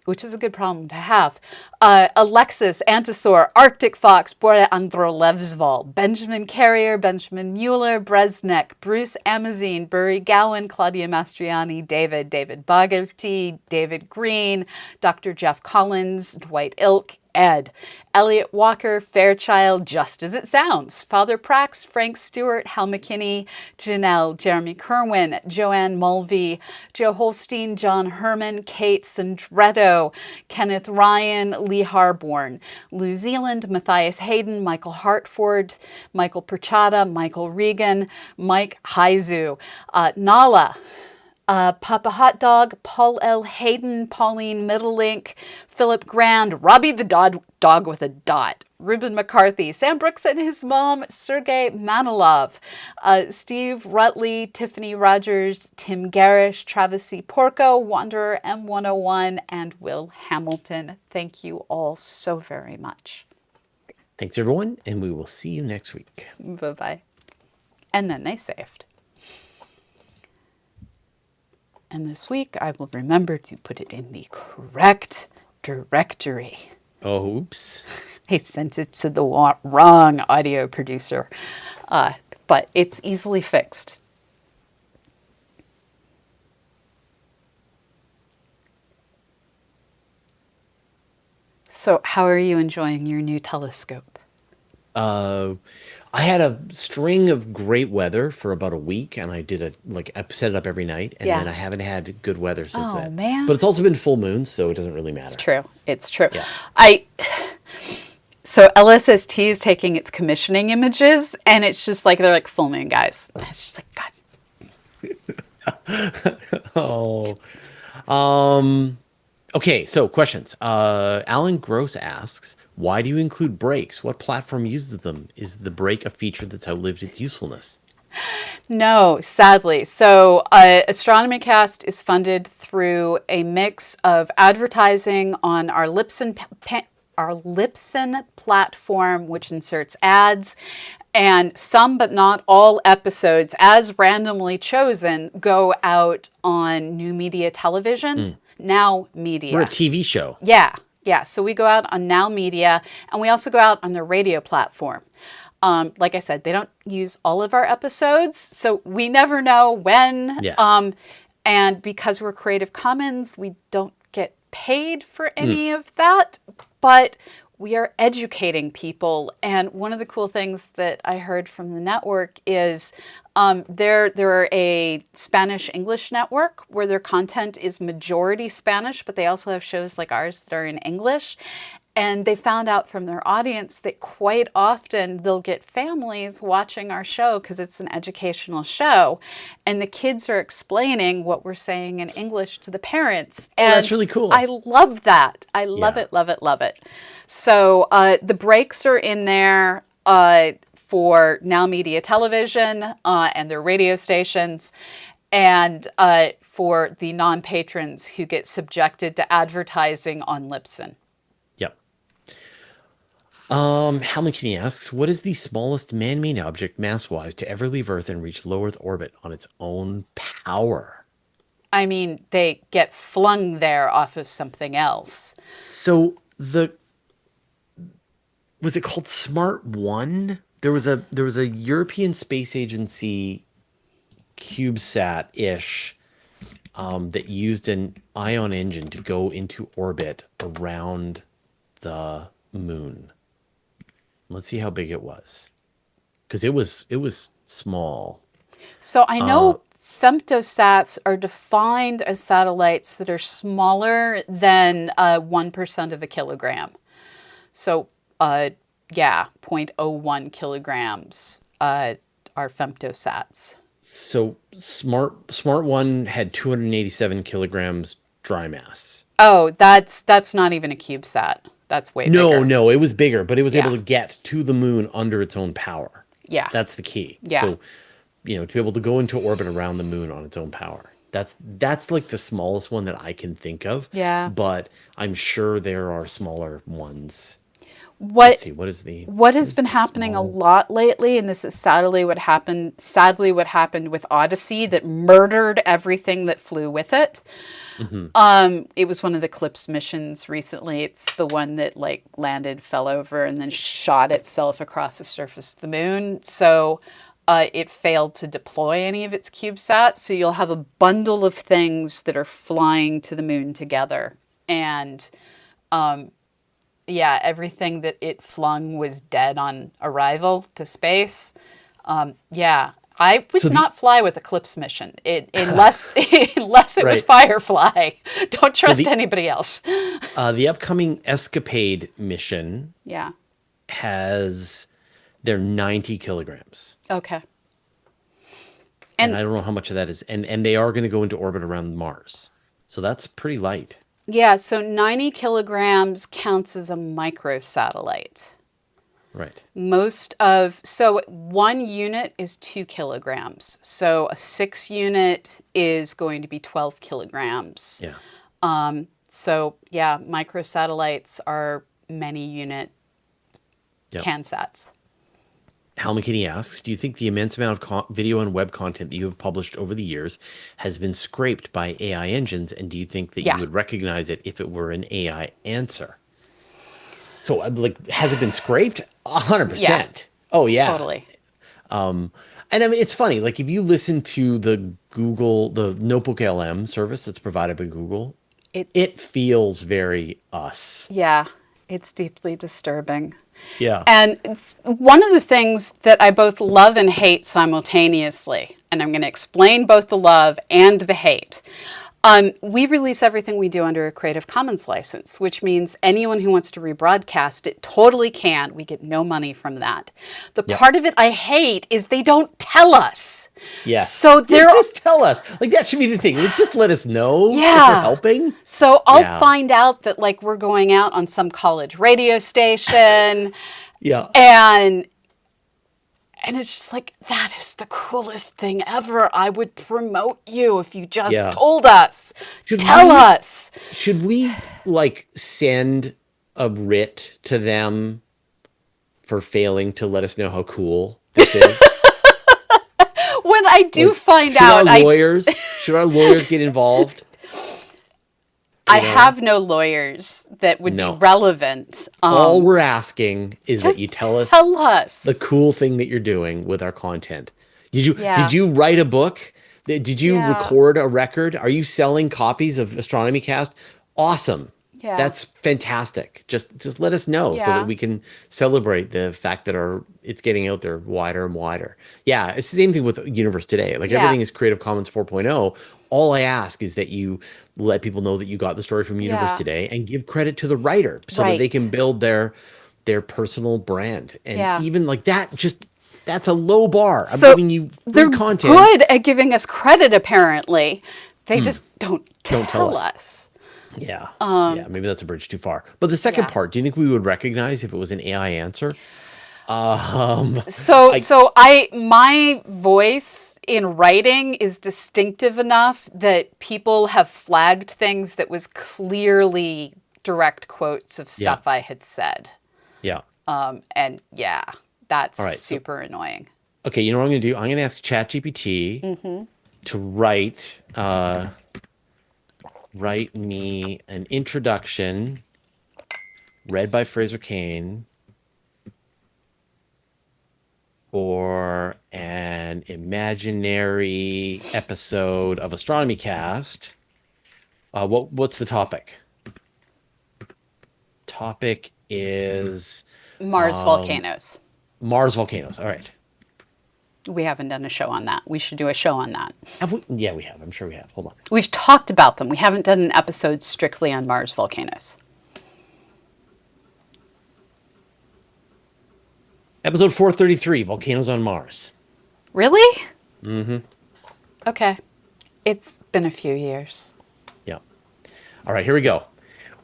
which is a good problem to have. Alexis, Antisaur, Arctic Fox, Bora Androlevsval, Benjamin Carrier, Benjamin Mueller, Bresnik, Bruce Amazine, Burry, Gowen, Claudia Mastriani, David Bogerty, David Green, Dr. Jeff Collins, Dwight Ilk, Ed, Elliot Walker, Fairchild, Just As It Sounds, Father Prax, Frank Stewart, Hal McKinney, Janelle, Jeremy Kerwin, Joanne Mulvey, Joe Holstein, John Herman, Kate Sandretto, Kenneth Ryan, Lee Harborn, New Zealand, Matthias Hayden, Michael Hartford, Michael Perchata, Michael Regan, Mike Haizu, Nala, Papa Hot Dog, Paul L. Hayden, Pauline Middlelink, Philip Grand, Robbie the dog with a dot, Ruben McCarthy, Sam Brooks and his mom, Sergey Manouilov, Steve Rutley, Tiffany Rogers, Tim Garish, Travis C. Porco, Wanderer M101, and Will Hamilton. Thank you all so very much. Thanks, everyone, and we will see you next week. Bye-bye. And then they saved. And this week, I will remember to put it in the correct directory. Oh, oops. I sent it to the wrong audio producer, but it's easily fixed. So how are you enjoying your new telescope? I had a string of great weather for about a week, and I set it up every night, and then I haven't had good weather since then. Oh, man. But it's also been full moon, so it doesn't really matter. It's true. Yeah. So LSST is taking its commissioning images, and it's just like, they're like, full moon, guys. And it's just like, God. Okay, so questions. Alan Gross asks, why do you include breaks? What platform uses them? Is the break a feature that's outlived its usefulness? No, sadly. So Astronomy Cast is funded through a mix of advertising on our Libsyn platform, which inserts ads, and some but not all episodes, as randomly chosen, go out on New Media Television. Now Media. We're a TV show. Yeah. So we go out on Now Media, and we also go out on their radio platform. Like I said, they don't use all of our episodes, so we never know when. Yeah. And because we're Creative Commons, we don't get paid for any of that, but we are educating people. And one of the cool things that I heard from the network is they're a Spanish-English network where their content is majority Spanish, but they also have shows like ours that are in English. And they found out from their audience that quite often they'll get families watching our show because it's an educational show. And the kids are explaining what we're saying in English to the parents. And that's really cool. I love that. I love it, love it, love it. So the breaks are in there for Now Media Television and their radio stations. And for the non-patrons who get subjected to advertising on Libsyn. How many asks, what is the smallest man-made object mass-wise to ever leave Earth and reach low Earth orbit on its own power? I mean, they get flung there off of something else. So was it called Smart 1? There was a European Space Agency CubeSat-ish that used an ion engine to go into orbit around the moon. Let's see how big it was, because it was small. So I know femtosats are defined as satellites that are smaller than 1% of a kilogram. So 0.01 kilograms are femtosats. So Smart 1 had 287 kilograms dry mass. Oh, that's not even a CubeSat. That's way bigger. No, it was bigger, but it was able to get to the moon under its own power. Yeah. That's the key. Yeah. So, to be able to go into orbit around the moon on its own power. That's like the smallest one that I can think of. Yeah. But I'm sure there are smaller ones. Let's see, what has been happening a lot lately, and this is sadly what happened with Odyssey that murdered everything that flew with it. Mm-hmm. It was one of the CLIPS missions recently. It's the one that landed, fell over, and then shot itself across the surface of the moon. So it failed to deploy any of its CubeSats. So you'll have a bundle of things that are flying to the moon together. And everything that it flung was dead on arrival to space. I would not fly with a CLIPS mission unless it was Firefly. Don't trust anybody else. The upcoming Escapade mission has their 90 kilograms. Okay. And I don't know how much of that is. And they are going to go into orbit around Mars. So that's pretty light. Yeah, so 90 kilograms counts as a microsatellite. Right. So 1 unit is 2 kilograms. So a 6 unit is going to be 12 kilograms. Yeah. Microsatellites are many unit CanSats. Hal McKinney asks, do you think the immense amount of video and web content that you have published over the years has been scraped by AI engines? And do you think that you would recognize it if it were an AI answer? So, has it been scraped? 100%. Yeah. Oh, yeah. Totally. And I mean, it's funny. If you listen to the Notebook LM service that's provided by Google, it feels very us. Yeah, it's deeply disturbing. Yeah. And it's one of the things that I both love and hate simultaneously. And I'm going to explain both the love and the hate. We release everything we do under a Creative Commons license, which means anyone who wants to rebroadcast it totally can. We get no money from that. The part of it I hate is they don't tell us. Yeah. So just tell us. That should be the thing. Just let us know if we're helping. So I'll find out that we're going out on some college radio station. Yeah. And it's just that is the coolest thing ever. I would promote you if you just told us. Tell us. Should we send a writ to them for failing to let us know how cool this is? When I do find out, should our lawyers get involved? I have no lawyers that would be relevant. All we're asking is that you tell us the cool thing that you're doing with our content. Did you write a book? Did you record a record? Are you selling copies of Astronomy Cast? awesome. Yeah. That's fantastic. Just let us know so Yeah. that we can celebrate the fact that it's getting out there wider and wider. Yeah, it's the same thing with Universe Today. Like Yeah. everything is Creative Commons 4.0. All I ask is that you let people know that you got the story from Universe Yeah. Today and give credit to the writer so that they Right. can build their personal brand. And Yeah. even like that, that's a low bar. I'm So giving you free they're content. good at giving us credit, apparently. They just don't Don't tell tell us. us. Yeah. Yeah, maybe that's a bridge too far. But the second Yeah. part, do you think we would recognize if it was an AI answer? So my voice in writing is distinctive enough that people have flagged things that was clearly direct quotes of stuff I had said. Yeah. And yeah, that's All right, so- super annoying. Okay, you know what I'm going to do? I'm going to ask ChatGPT to write me an introduction read by Fraser Cain for an imaginary episode of Astronomy Cast. What's the topic? Topic is Mars volcanoes. Mars volcanoes. All right. We haven't done a show on that. We should do a show on that. Have we? Yeah, we have. I'm sure we have. Hold on. We've talked about them. We haven't done an episode strictly on Mars volcanoes. Episode 433, Volcanoes on Mars. Really? Mm-hmm. Okay. It's been a few years. Yeah. All right, here we go.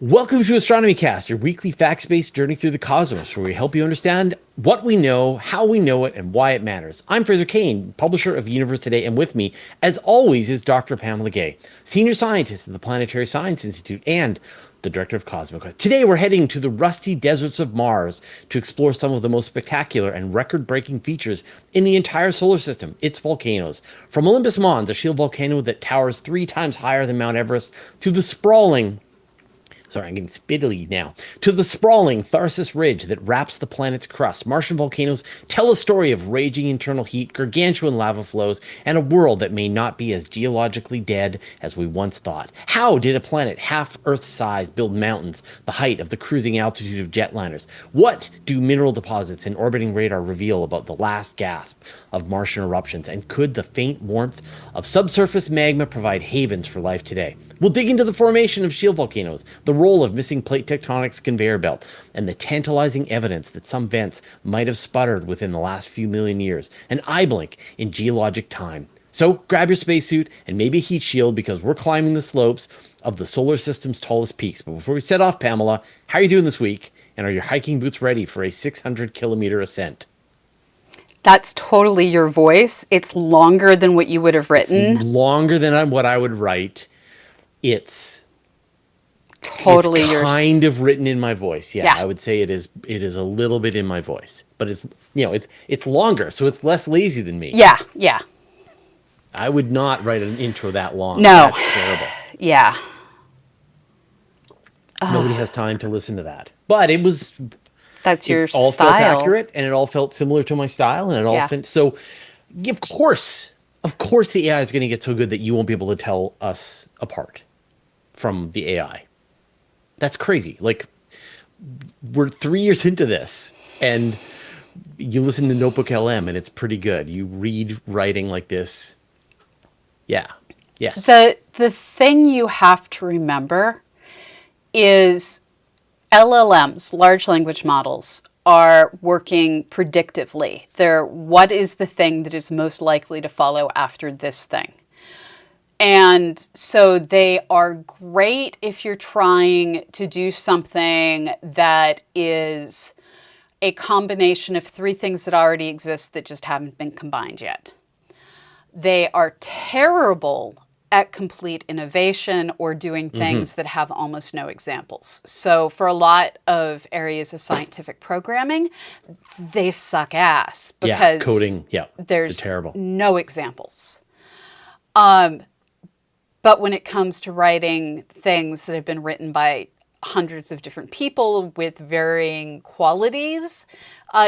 Welcome to Astronomy Cast, your weekly facts-based journey through the cosmos, where we help you understand what we know, how we know it, and why it matters. I'm Fraser Cain, publisher of Universe Today, and with me, as always, is Dr. Pamela Gay, senior scientist at the Planetary Science Institute and the director of CosmoQuest. Today, we're heading to the rusty deserts of Mars to explore some of the most spectacular and record-breaking features in the entire solar system, its volcanoes. From Olympus Mons, a shield volcano that towers 3 times higher than Mount Everest, to the sprawling I'm getting spittily now. To the sprawling Tharsis Ridge that wraps the planet's crust, Martian volcanoes tell a story of raging internal heat, gargantuan lava flows, and a world that may not be as geologically dead as we once thought. How did a planet half Earth's size build mountains the height of the cruising altitude of jetliners? What do mineral deposits and orbiting radar reveal about the last gasp of Martian eruptions? And could the faint warmth of subsurface magma provide havens for life today? We'll dig into the formation of shield volcanoes, the role of missing plate tectonics conveyor belt, and the tantalizing evidence that some vents might have sputtered within the last few million years, an eye blink in geologic time. So grab your spacesuit and maybe a heat shield, because we're climbing the slopes of the solar system's tallest peaks. But before we set off, Pamela, how are you doing this week? And are your hiking boots ready for a 600-kilometer ascent? That's totally your voice. It's longer than what you would have written. It's longer than what I would write. It's totally kind of written in my voice. Yeah, Yeah. I would say it is a little bit in my voice, but it's longer, so it's less lazy than me. Yeah. I would not write an intro that long. No. That's terrible. Yeah. Nobody has time to listen to that. But That's your it all style. felt accurate, and it all felt similar to my style, and it all Yeah. fit. So, of course, the AI is going to get so good that you won't be able to tell us apart from the AI. That's crazy. Like, we're 3 years into this, and you listen to Notebook LM, and it's pretty good. You read writing like this. Yeah. Yes. The thing you have to remember is LLMs, large language models, are working predictively. They're what is the thing that is most likely to follow after this thing. And so they are great if you're trying to do something that is a combination of 3 things that already exist that just haven't been combined yet. They are terrible at complete innovation or doing things that have almost no examples. So for a lot of areas of scientific programming, they suck ass because coding, there's terrible. no examples. But when it comes to writing things that have been written by hundreds of different people with varying qualities,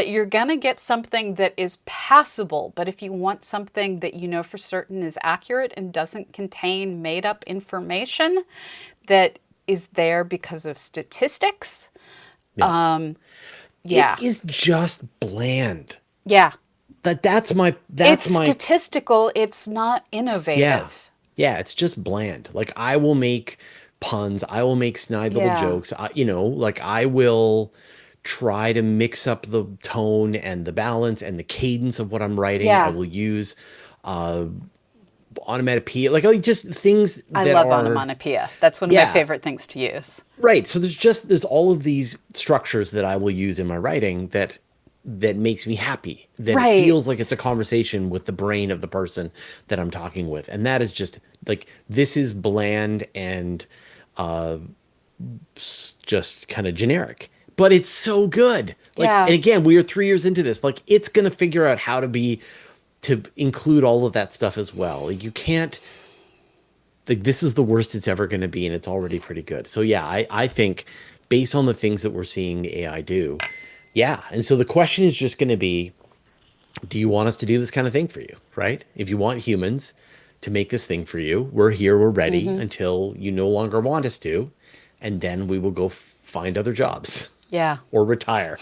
you're going to get something that is passable. But if you want something that you know for certain is accurate and doesn't contain made-up information that is there because of statistics. Yeah. Yeah. It is just bland. Yeah. That's my It's statistical. It's not yeah. innovative. Yeah, it's just bland. Like I will make puns, I will make snide little Yeah. jokes. Like I will try to mix up the tone and the balance and the cadence of what I'm writing. I Yeah. will use uh onomatopoeia, like just things I that love are onomatopoeia. That's one of my yeah, favorite things to use. right. So there's all of these structures that I will use in my writing that makes me happy. That it feels like Right. it's a conversation with the brain of the person that I'm talking with. And that is just like this is bland and uh just kind of generic. But it's so good. Like, and Yeah. again, we are 3 years into this. Like it's gonna figure out how to include all of that stuff as well. Like you can't like this is the worst it's ever going to be, and it's already pretty good. So yeah, I think based on the things that we're seeing AI do, yeah. And so the question is just going to be, do you want us to do this kind of thing for you, right? If you want humans to make this thing for you, we're here, we're ready until you no longer want us to, and then we will go find other jobs Yeah. or retire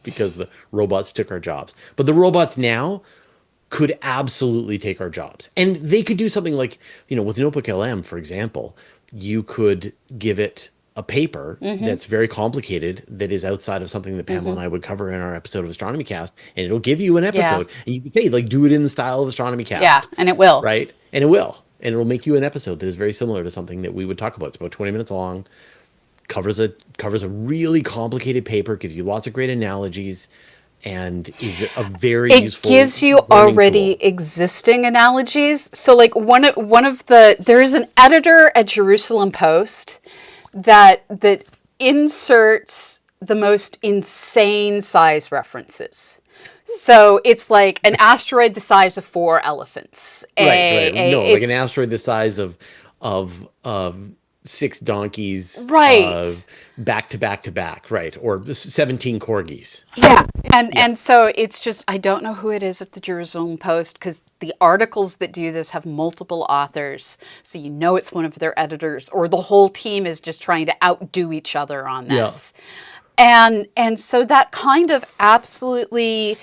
because the robots took our jobs. But the robots now could absolutely take our jobs. And they could do something like, with Notebook LM, for example, you could give it a paper that's very complicated that is outside of something that Pamela and I would cover in our episode of Astronomy Cast, and it'll give you an Yeah. episode. And you can say, like, do it in the style of Astronomy Cast. Yeah. And it will. Right? And it will. And it'll make you an episode that is very similar to something that we would talk about. It's about 20 minutes long, covers a really complicated paper, gives you lots of great analogies, and is a very It useful gives you learning already tool. existing analogies. So like there is an editor at Jerusalem Post that inserts the most insane size references. So it's like an asteroid the size of 4 elephants. Right. No, like an It's asteroid the size of 6 donkeys, right. back to back to back, right? Or 17 corgis. Yeah. And Yeah. and so it's just I don't know who it is at the Jerusalem Post because the articles that do this have multiple authors. So you know it's one of their editors or the whole team is just trying to outdo each other on Yeah. this. And so that kind of absolutely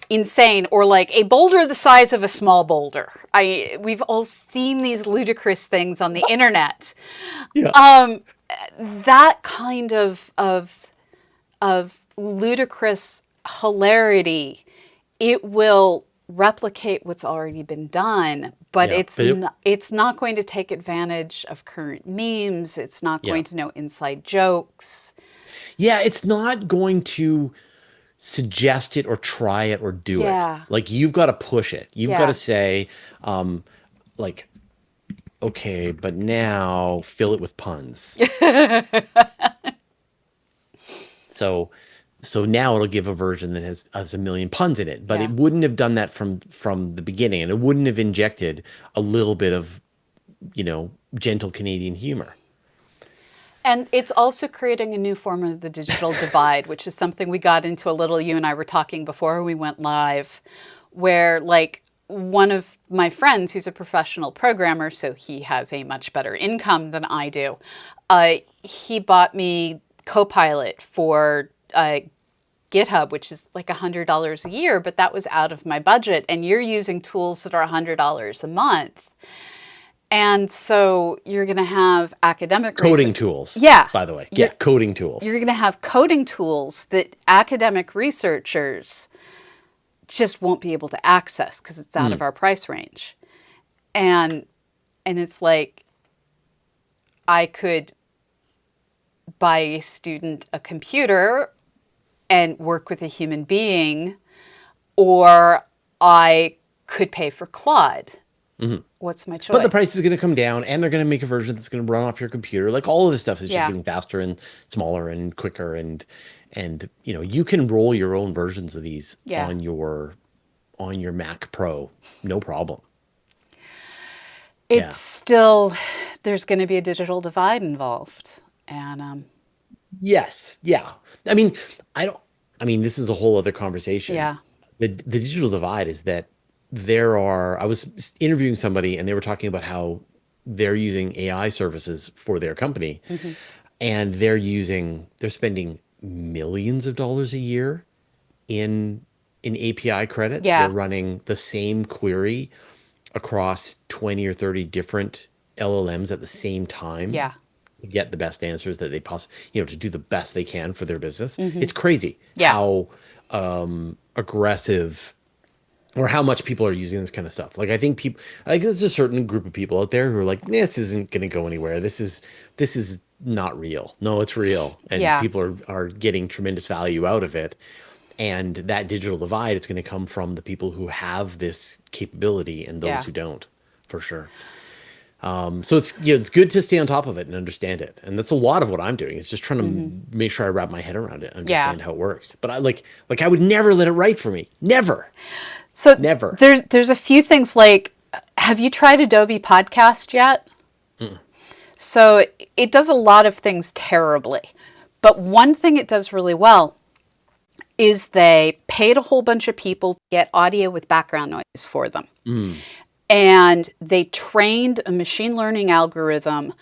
insane or like a boulder the size of a small boulder. We've all seen these ludicrous things on the internet. Yeah. That kind of ludicrous hilarity, it will replicate what's already been done, but Yeah. it's not going to take advantage of current memes. It's not Yeah. going to know inside jokes. Yeah, it's not going to suggest it or try it or do Yeah. it. Like you've got to push it. You've got Yeah. to say, like, okay, but now fill it with puns. So now it'll give a version that has a million puns in it, but Yeah. it wouldn't have done that from the beginning, and it wouldn't have injected a little bit of, gentle Canadian humor. And it's also creating a new form of the digital divide, which is something we got into a little, you and I were talking before we went live, where like one of my friends who's a professional programmer, so he has a much better income than I do, he bought me Copilot for GitHub, which is like $100 a year, but that was out of my budget. And you're using tools that are $100 a month. And so you're going to have academic Coding research. tools. Yeah. By the way. Yeah, coding tools. You're going to have coding tools that academic researchers just won't be able to access because it's out of our price range. And it's like I could buy a student a computer and work with a human being, or I could pay for Claude. What's my choice? But the price is going to come down, and they're going to make a version that's going to run off your computer. Like all of this stuff is just Yeah. getting faster and smaller and quicker, and you can roll your own versions of these Yeah. on your Mac Pro, no problem. It's still, there's going to be a digital divide involved. And Yes, yeah. I mean, this is a whole other conversation. Yeah. The digital divide is that I was interviewing somebody and they were talking about how they're using AI services for their company, and they're spending millions of dollars a year in API credits. Yeah. They're running the same query across 20 or 30 different LLMs at the same time. Yeah. To get the best answers that they possibly, to do the best they can for their business. It's crazy Yeah. how aggressive or how much people are using this kind of stuff. Like, I think people, like, there's a certain group of people out there who are like, this isn't going to go anywhere. This is not real. No, it's real. And Yeah. people are getting tremendous value out of it. And that digital divide is going to come from the people who have this capability and those Yeah. who don't, for sure. So it's good to stay on top of it and understand it. And that's a lot of what I'm doing. It's just trying to make sure I wrap my head around it, understand how it works. But I would never let it write for me. Never. So Never. There's a few things like, have you tried Adobe Podcast yet? So it does a lot of things terribly. But one thing it does really well is they paid a whole bunch of people to get audio with background noise for them. And they trained a machine learning algorithm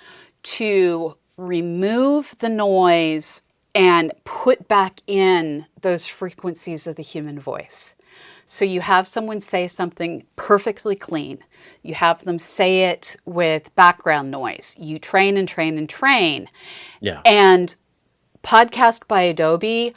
to remove the noise and put back in those frequencies of the human voice. So you have someone say something perfectly clean. You have them say it with background noise. You train and train and train. Yeah. And Podcast by Adobe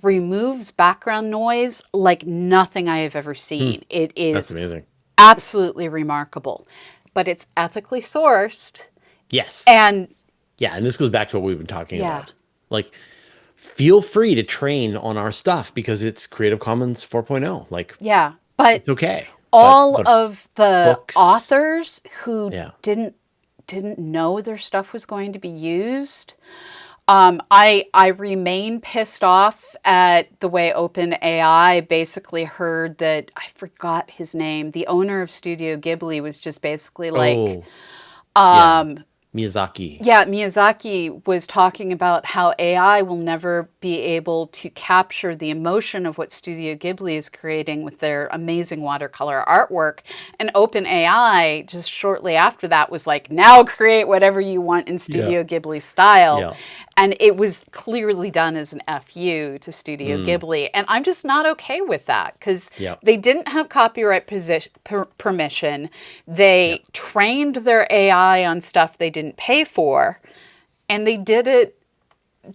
removes background noise like nothing I have ever seen. It is That's amazing. absolutely remarkable. But it's ethically sourced. Yes. And yeah, and this goes back to what we've been talking Yeah. about. Like, feel free to train on our stuff because it's Creative Commons 4.0. Like, yeah, but it's okay. all But of the books- authors who Yeah. didn't know their stuff was going to be used. I remain pissed off at the way OpenAI basically heard that, I forgot his name, the owner of Studio Ghibli was just basically like, Miyazaki. yeah, Miyazaki was talking about how AI will never be able to capture the emotion of what Studio Ghibli is creating with their amazing watercolor artwork. And OpenAI, just shortly after that, was like, now create whatever you want in Studio Ghibli style. Yeah. And it was clearly done as an FU to Studio Ghibli. And I'm just not okay with that because they didn't have copyright permission. They trained their AI on stuff they didn't pay for. And they did it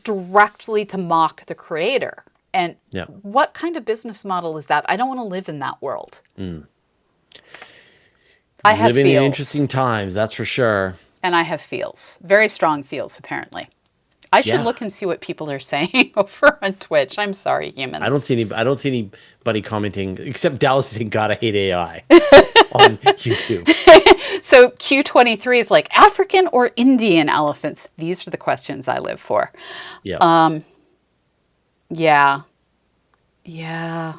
directly to mock the creator. And what kind of business model is that? I don't want to live in that world. I have Living feels. in interesting times, that's for sure. And I have feels. Very strong feels, apparently. I should look and see what people are saying over on Twitch. I'm sorry, humans. I don't see anybody commenting except Dallas saying, "God, I hate AI" on YouTube. So Q23 is like, African or Indian elephants? These are the questions I live for. Yeah. Yeah.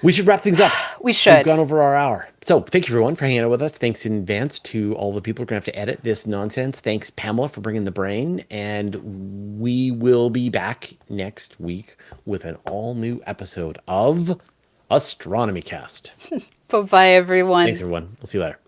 We should wrap things up. We should. We've gone over our hour. So thank you, everyone, for hanging out with us. Thanks in advance to all the people who are going to have to edit this nonsense. Thanks, Pamela, for bringing the brain. And we will be back next week with an all-new episode of Astronomy Cast. Bye-bye, everyone. Thanks, everyone. We'll see you later.